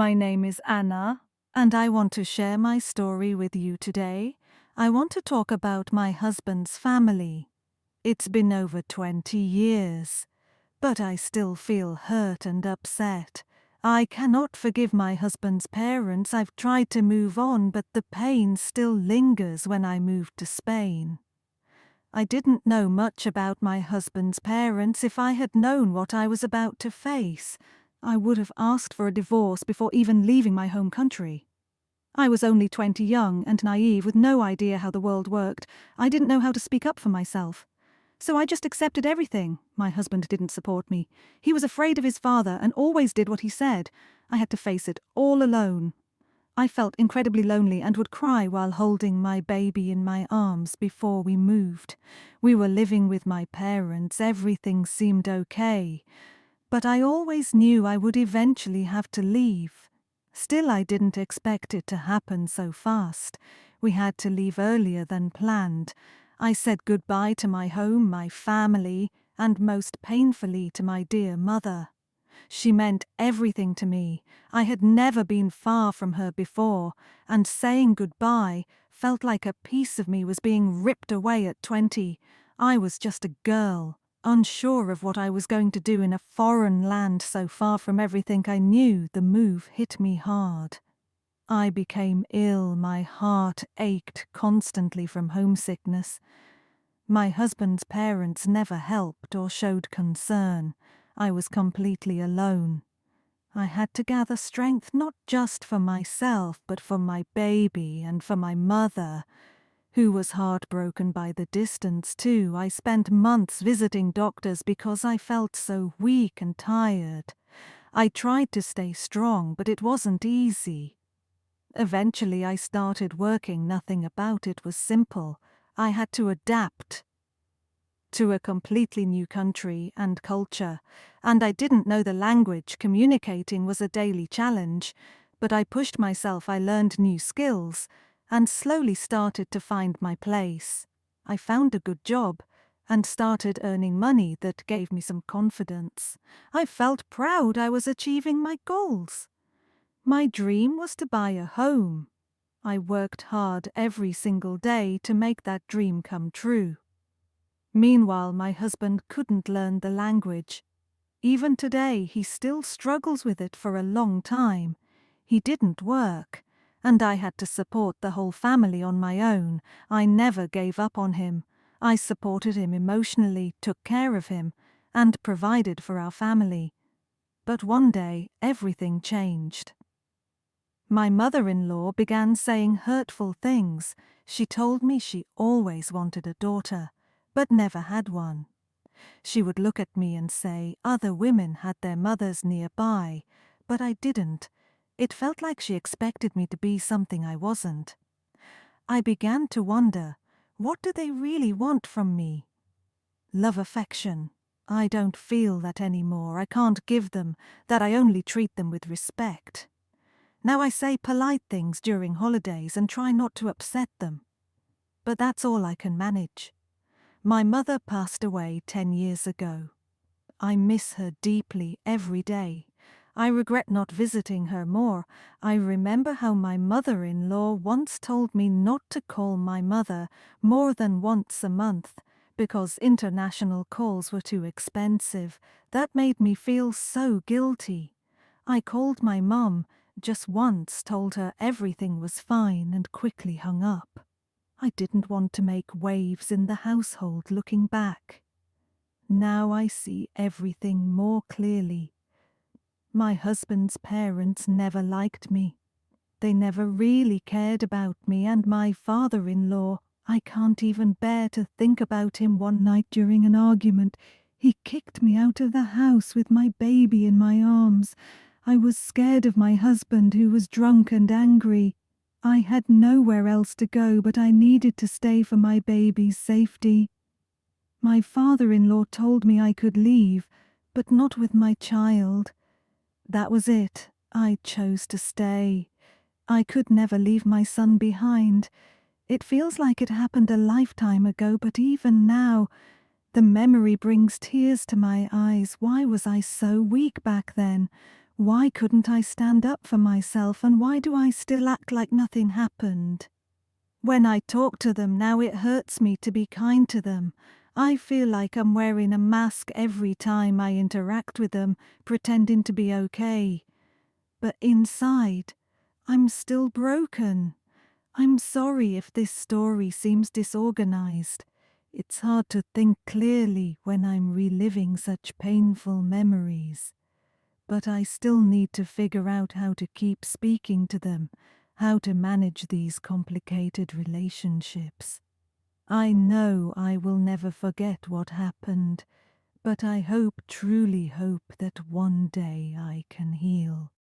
My name is Anna, and I want to share my story with you today. I want to talk about my husband's family. It's been over 20 years, but I still feel hurt and upset. I cannot forgive my husband's parents. I've tried to move on, but the pain still lingers when I moved to Spain. I didn't know much about my husband's parents. If I had known what I was about to face, I would have asked for a divorce before even leaving my home country. I was only 20 young and naive with no idea how the world worked. I didn't know how to speak up for myself. So I just accepted everything. My husband didn't support me. He was afraid of his father and always did what he said. I had to face it all alone. I felt incredibly lonely and would cry while holding my baby in my arms before we moved. We were living with my parents. Everything seemed okay. But I always knew I would eventually have to leave. Still, I didn't expect it to happen so fast. We had to leave earlier than planned. I said goodbye to my home, my family, and most painfully to my dear mother. She meant everything to me. I had never been far from her before, and saying goodbye felt like a piece of me was being ripped away at 20. I was just a girl, unsure of what I was going to do in a foreign land so far from everything I knew. The move hit me hard. I became ill. My heart ached constantly from homesickness. My husband's parents never helped or showed concern. I was completely alone. I had to gather strength not just for myself, but for my baby and for my mother, who was heartbroken by the distance too. I spent months visiting doctors because I felt so weak and tired. I tried to stay strong, but it wasn't easy. Eventually I started working. Nothing about it was simple. I had to adapt to a completely new country and culture, and I didn't know the language. Communicating was a daily challenge, but I pushed myself. I learned new skills and slowly started to find my place. I found a good job and started earning money that gave me some confidence. I felt proud. I was achieving my goals. My dream was to buy a home. I worked hard every single day to make that dream come true. Meanwhile, my husband couldn't learn the language. Even today, he still struggles with it. For a long time, he didn't work, and I had to support the whole family on my own. I never gave up on him. I supported him emotionally, took care of him, and provided for our family. But one day, everything changed. My mother-in-law began saying hurtful things. She told me she always wanted a daughter, but never had one. She would look at me and say other women had their mothers nearby, but I didn't. It felt like she expected me to be something I wasn't. I began to wonder, what do they really want from me? Love, affection. I don't feel that anymore. I can't give them that. I only treat them with respect. Now I say polite things during holidays and try not to upset them. But that's all I can manage. My mother passed away 10 years ago. I miss her deeply every day. I regret not visiting her more. I remember how my mother-in-law once told me not to call my mother more than once a month because international calls were too expensive. That made me feel so guilty. I called my mum just once, told her everything was fine, and quickly hung up. I didn't want to make waves in the household. Looking back, now I see everything more clearly. My husband's parents never liked me. They never really cared about me, and my father-in-law, I can't even bear to think about him. One night during an argument, he kicked me out of the house with my baby in my arms. I was scared of my husband, who was drunk and angry. I had nowhere else to go, but I needed to stay for my baby's safety. My father-in-law told me I could leave, but not with my child. That was it. I chose to stay. I could never leave my son behind. It feels like it happened a lifetime ago, but even now, the memory brings tears to my eyes. Why was I so weak back then? Why couldn't I stand up for myself, and why do I still act like nothing happened? When I talk to them now, it hurts me to be kind to them. I feel like I'm wearing a mask every time I interact with them, pretending to be okay. But inside, I'm still broken. I'm sorry if this story seems disorganized. It's hard to think clearly when I'm reliving such painful memories. But I still need to figure out how to keep speaking to them, how to manage these complicated relationships. I know I will never forget what happened, but I hope, truly hope, that one day I can heal.